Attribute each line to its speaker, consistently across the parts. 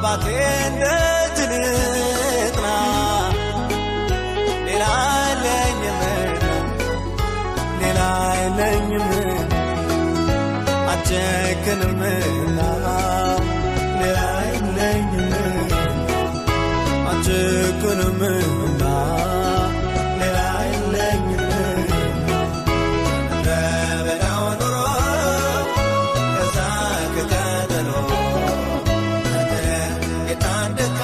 Speaker 1: አባቴ እንደጅ ልጥና ሌላ የለኝም አጨክንምና ሌላ የለኝም አጨክንምና ሌላ የለኝም በበዳው ኑሮ ከዛ ከቀጠሎ የታደካ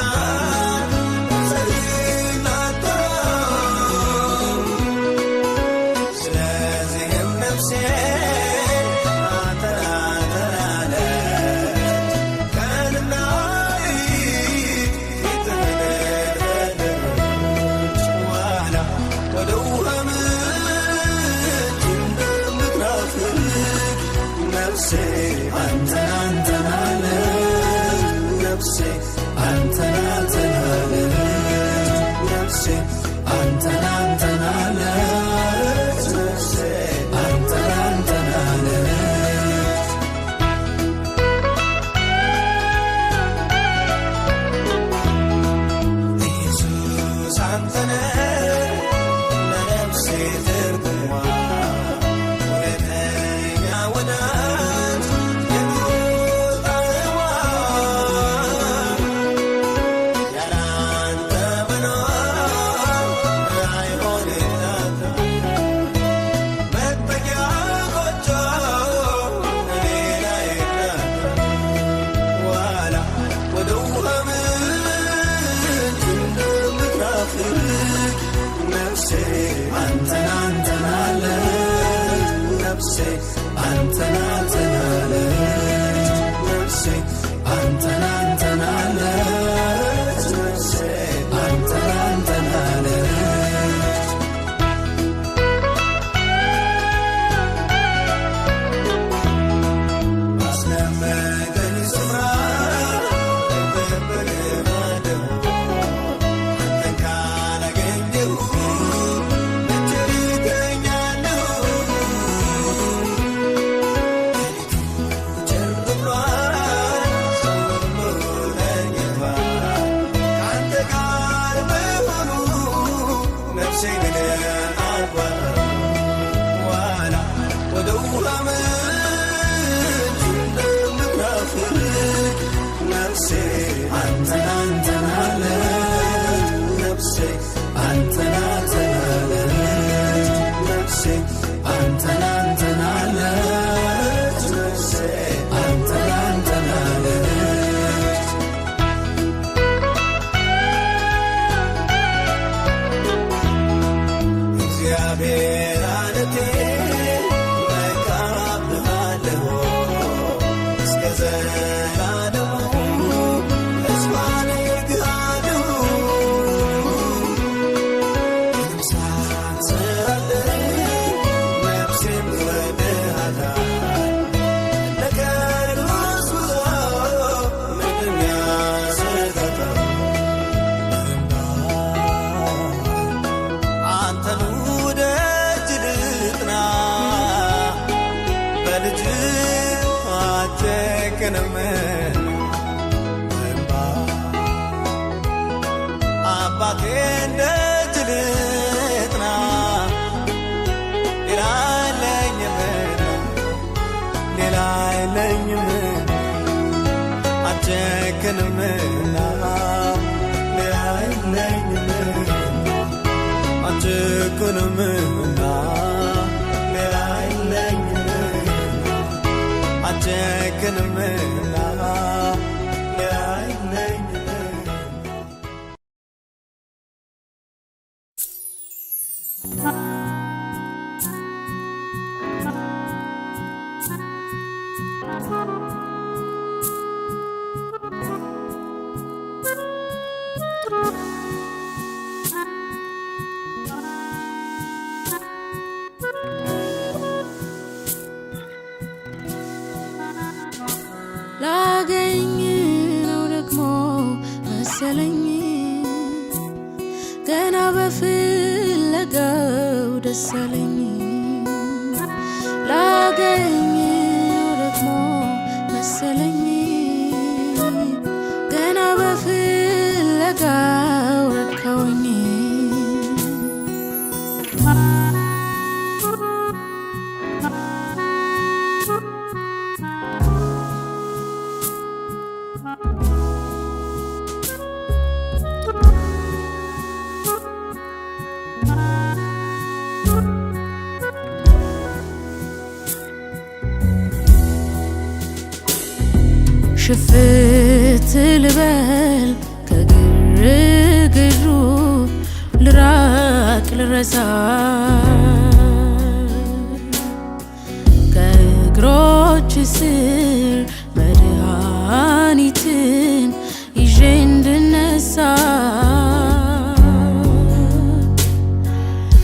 Speaker 1: ስለዚህም ነፍሴ አባቴ እንደጅ ልጥና ሌላ የለኝም አጨክንምና ሌላ የለኝም አጨክንምና ሌላ የለኝም አጨክንምና ሌላ የለኝም
Speaker 2: ላገኝ ነው ደግሞ መሰለኝ ገና በፍለጋው ደስ አለኝ ላገኝ ነው ደግሞ መሰለኝ ገና ሽፍት ልበል ከግርግሩ ልራቅ ልረሳ ከእግሮች ስር መድኃኒትን ይዤ እንድነሳ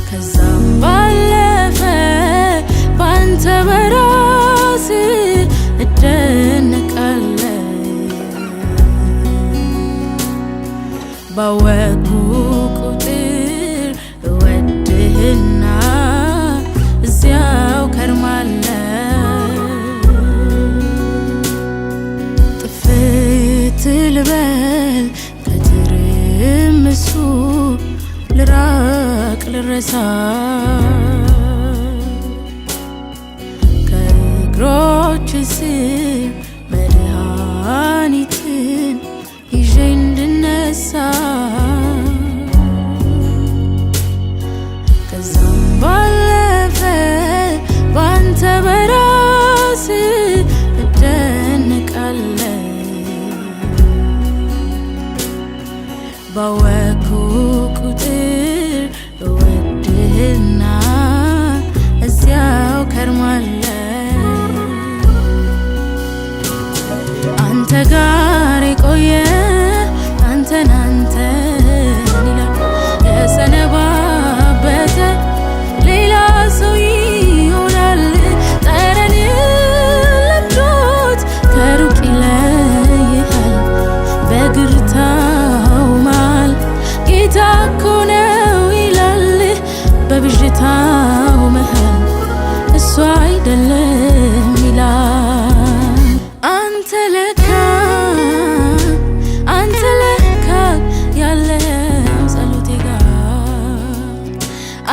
Speaker 2: ከዛም ባለፈ ባንተ በራስ እደነቃለሁ ባወኩ ቁጥር እወድህና እዚያው ከርማለሁ ጥፍት ልበል ከትርምሱ ልራቅ ልረሳ ከእግሮች ስር መድኃኒትን ይዤ እንድነሳ ከዛም ባለፈ ባንተ በራስ እደነቃለሁ ባወኩ ቁጥር እወድህና እዚያው ከርማለሁ አንተ ጋር የቆየ አንተን ይላል የሰነባበተ ሌላ ሰው ይሆናል ጠረን ለምዶት ከሩቅ ይለይሃል በግርታው መሃል ጌታ እኮ ነው ይላል በብዥታው መሃል እሱ አይደለም ይላል አንተ ለካ ያለው ጸሎቴ ጋር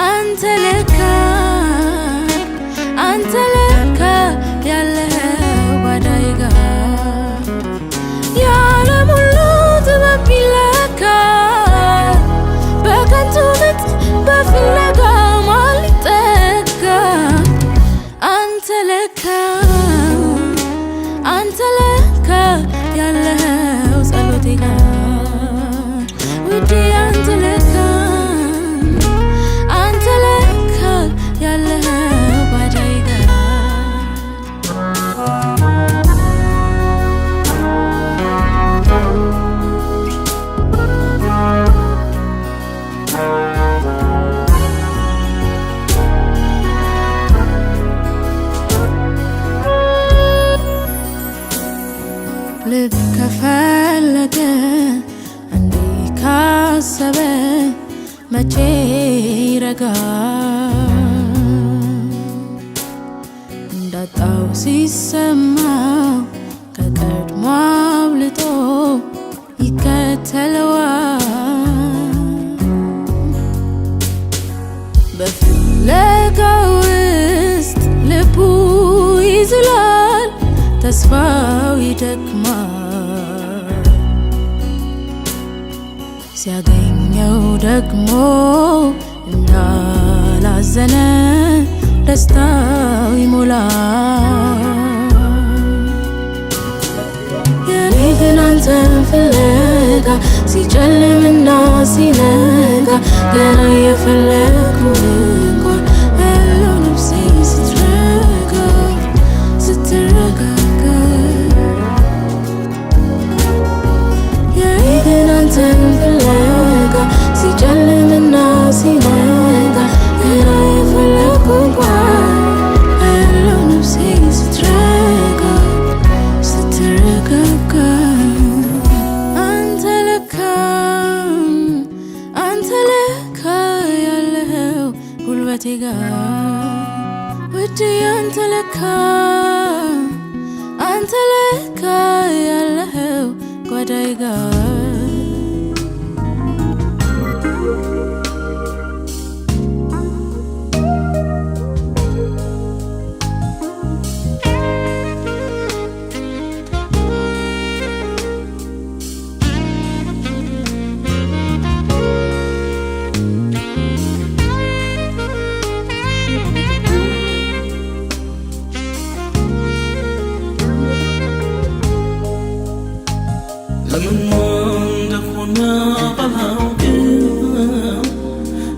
Speaker 2: አንተ ለካ ያለው ጓዳዬ ጋር የዓለም ሁሉ ጥበብ ቢለካ በከንቱ ምት በፍለጋ ማን ሊጠጋ አንተ ለካ ያለው ጸሎቴ ጋር ውዴ አንተ ለካ ያለው ጓዳዬ ጋር ልብ ከፈለገ እንዴ ካሰበ መቼ ይረጋ እንዳጣው ሲሰማው ከቀድሞ አብልጦ ይከተለዋል በፍለጋ ውስጥ ልቡ ይዝላል ተስፋው ይደክማል ሲያገኘው ደግሞ እንዳላዘነ ደስታው ይሞላል የኔ ግን አንተን ፍለጋ ሲጨልምና ሲነጋ ገና የፈለግኩ እንኳን ያለው ነፍሴ ስትረጋጋ የኔ ግን አንተን ፍለጋ ሲጨልምና ሲነጋ ገና የፈለግኩ እንኳን ያለው ነፍሴ ስትረጋጋ አንተ ለካ ያለው ጉልበቴ ጋር ውዴ አንተ ለካ ያለው ጓዳዬ ጋር
Speaker 3: ለምን እንደሆነ ባላውቅም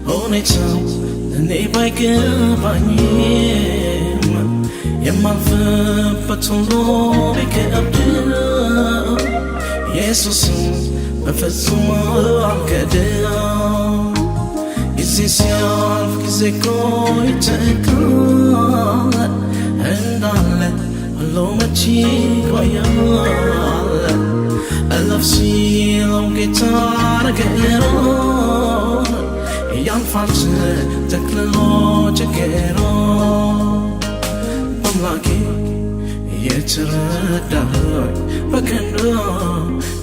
Speaker 3: ሁኔታው እኔ ባይገባኝም የማልፍበት ሁሉ ቢከብድም ኢየሱስን በፍጹም አልክድም። ጊዜ ሲያልፍ ጊዜ እኮ ይተካል እንዳለ ሁሉ መቼ ይቆያል? እለፍ ሲለው ጌታ ነገሩን ያልፋል ተጠቅልሎ ችግሩ። በአምላኬ እየተረዳሁኝ በቀኑ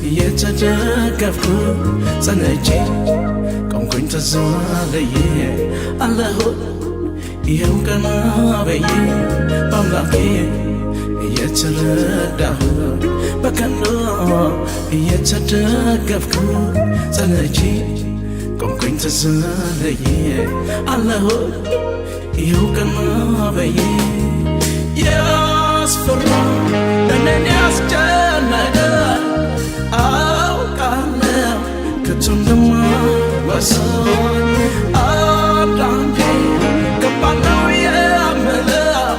Speaker 3: እየተደገፍኩ ጸንቼ ቆምኩኝ ተዛለዬ አለሁ ይኸው ቀና ብዬ። በአምላኬ እየተረዳሁኝ በቀኑ እየተደገፍኩ ጸንቼ ቆምኩኝ ተዛለዬ አለሁ ይኸው ቀና ብዬ። ያስፈራ እኔን ያስጨነቀ አውቃለሁ ከቶ እንደማይወሰን። አንዳንዴ ከባድ ነው የምለው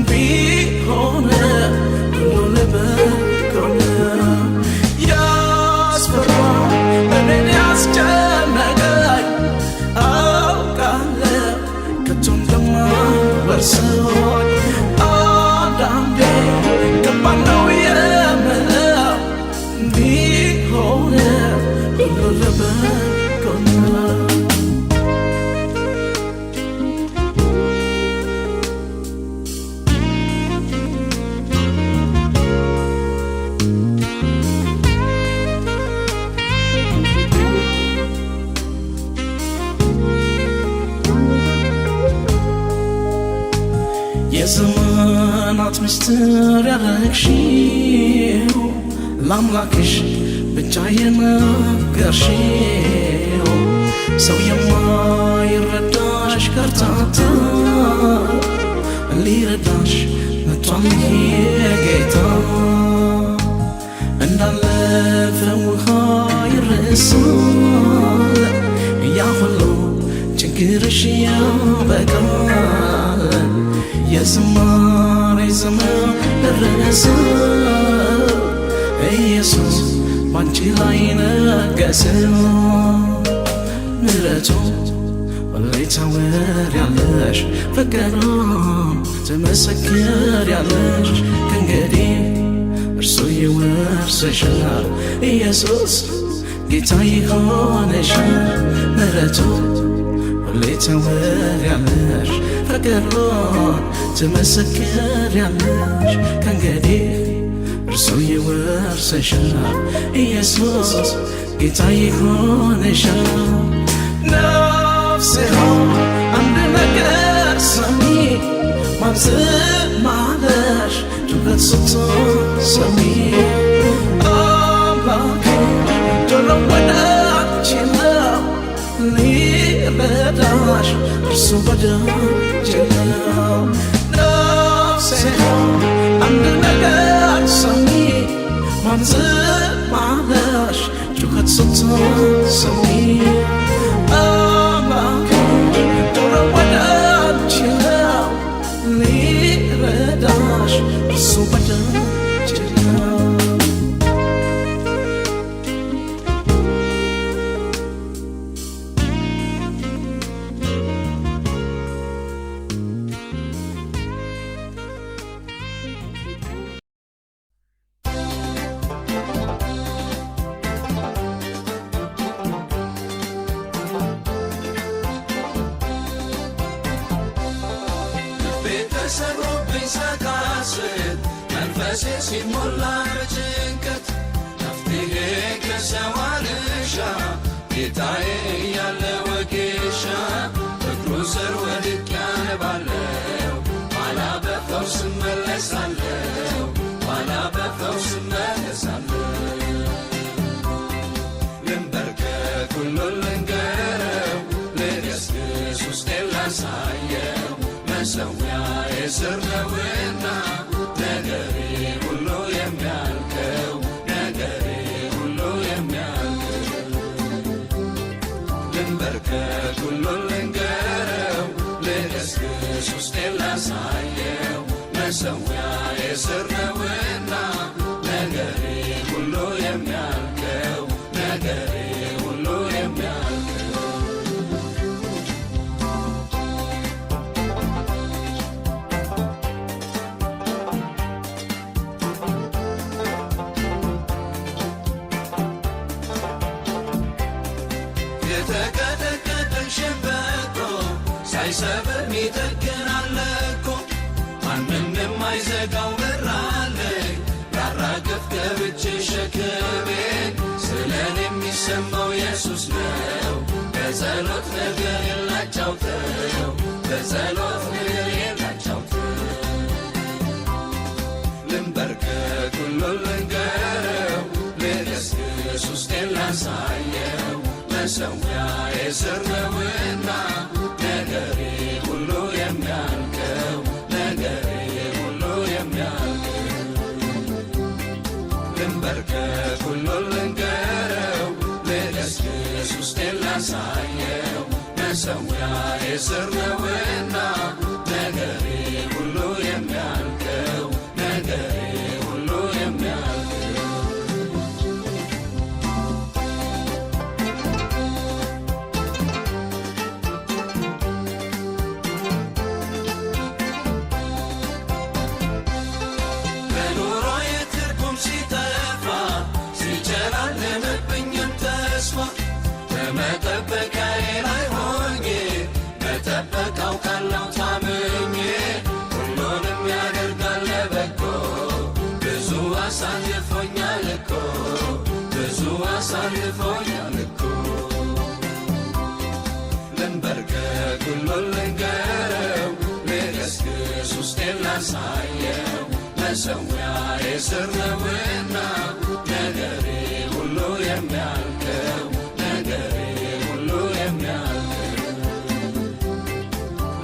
Speaker 3: ቢሆንም ሁሉ ለበጎ ነው። ያስፈራ እኔን ያስጨነቀኝ አውቃለሁ ከቶ እንደማይወሰን። አንዳንዴ ከባድ ነው የምለው ቢሆንም ሁሉ ለበጎ ነው። የዘመናት ምስጢር ያረግሽው ለአምላክሽ ብቻ የነገርሽው ሰው የማይረዳሽ ከርታታ ሊረዳሽ መጥቷል ጌታ። እንዳለፈ ውሃ ይረሳል ያ ሁሉ ችግርሽ ያበቃል። የዝማሬ ዘመን ደረሰ ኢየሱስ ባንቺ ላይ ነገሰ። ምሕረቱ ሁሌ ታወሪያለሽ ፍቅሩ ትመሰክሪያለሽ። ከእንግዲህ እርሱ ይወርስሻል ኢየሱስ ጌታ ይሆንሻል። ምሕረቱ ሁሌ ታወሪያለሽ ፍቅሩን ትመሰክሪያለሽ። ከእንግዲህ እርሱ ይወርስሻል ኢየሱስ ጌታ ይሆንሻል። ነፍሴ ሆይ አንድ ነገር ስሚ ማን ዝም አለሽ ጩኸት ስትሰሚ? አምላኬ ጆሮው ወደ አንቺ ነው ሊረዳሽ እርሱ በደጅ ነው። ነፍሴ ሆይ አንድ ነገር ስሚ ማን ዝም አለሽ ጩኸት ስትሰሚ? አምላኬ ጆሮው ወደ አንቺ ነው ሊረዳሽ እርሱ በደጅ ነው።
Speaker 4: ተሰሩብኝ ሳቃስት መንፈሴ ሲሞላ በጭንቀት መፍትሄ ከሰው አልሻ ጌታዬ እያለ ወጌሻ እግሩ ስር ወድቄ አነባለሁ ኋላ በፈውስ እመለሳለሁ ኋላ በፈውስ እመለሳለሁ። ልንበርከክ ሁሉን ልንገረው ልገስግስ ውስጤን ላሳየው መሠዊያዬ ስር ነውና ነገሬ ሁሉ የሚያልቀው ነገሬ ሁሉ ይጠግናል እኮ ማንም የማይዘጋው በር አለኝ ላራግፍ ገብቼ ሸክሜን ስለኔ የሚሰማው ኢየሱስ ነው በጸሎት ነገር የላጫውተው በጸሎት ነገር የላጫውተው ልንበርከክ ሁሉን ልንገረው ልገስግስ ውስጤን ላሳየው መሠዊያዬ ስር ነውና ነገሬ ሁሉ የሚያልቀው ነገሬ ሁሉ የሚያልቀው ልንበርከክ ሁሉን ልንገረው ልገስግስ ውስጤን ላሳየው መሠዊያዬ ስር ነውና ነገሬ ሁሉ የሚያልቀው ነገሬ ሁሉ የሚያልቀው በኑሮዬ ትርጉም ሲጠፋ ሲጨላለምብኝም ተስፋ በመጠበቂያዬ ላይ ሆኜ መጠበቅ አውቃለሁ ታምኜ ሁሉንም ያደርጋል ለበጎ ብዙ አሳልፎኛል እኮ ብዙ አሳልፎኛል እኮ ልንበርከክ ሁሉን ልንገረው ልገስግስ ውስጤን ላሳየው መሠዊያዬ ስር ነውና ነገሬ ሁሉ የሚያልቀው ነገሬ ሁሉ የሚያልቀው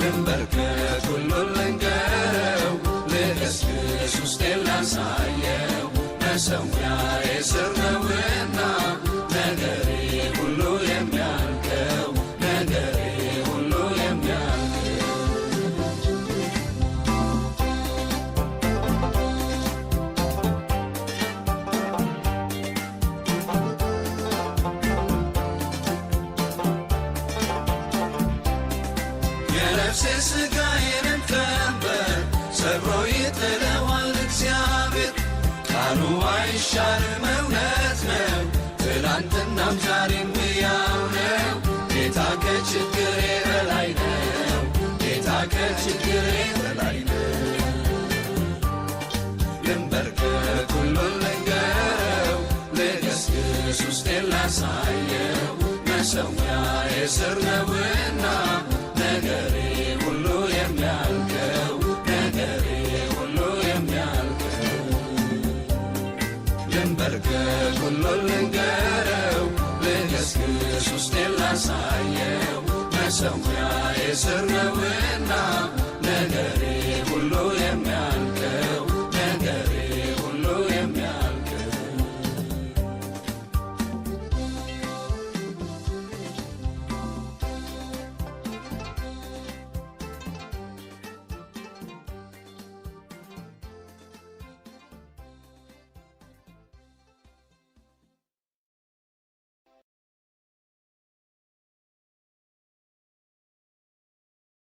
Speaker 4: ልንበርከክ ሁሉን ልንገረው ልገስግስ ውስጤን ላሳየው መሠዊያዬ ስር ነውና ነገሬ ሁሉ የሚያልቀው ነገሬ ሁሉ የሚያልቀው የነፍሴ ሥጋዬንም ቀንበር ሰብሮ ይጥለዋል እግዚአብሔር ቃሉ አይሻርም እውነት ነው ትላንትናም ዛሬም ሕያው ነው ጌታ ከችግሬ በላይ ነው ጌታ ከችግሬ በላይ ነው ልንበርከክ ሁሉን ልንገረው ልገስግስ ውስጤን ላሳየው መሠዊያዬ ስር ነውና ነገሬ ሁሉ የሚያልቀው ነገሬ ሁሉ የሚያልቀው ልንበርከክ ሁሉን ልንገረው ልገስግስ ውስጤን ላሳየው መሠዊያዬ ስር ነውና ነገሬ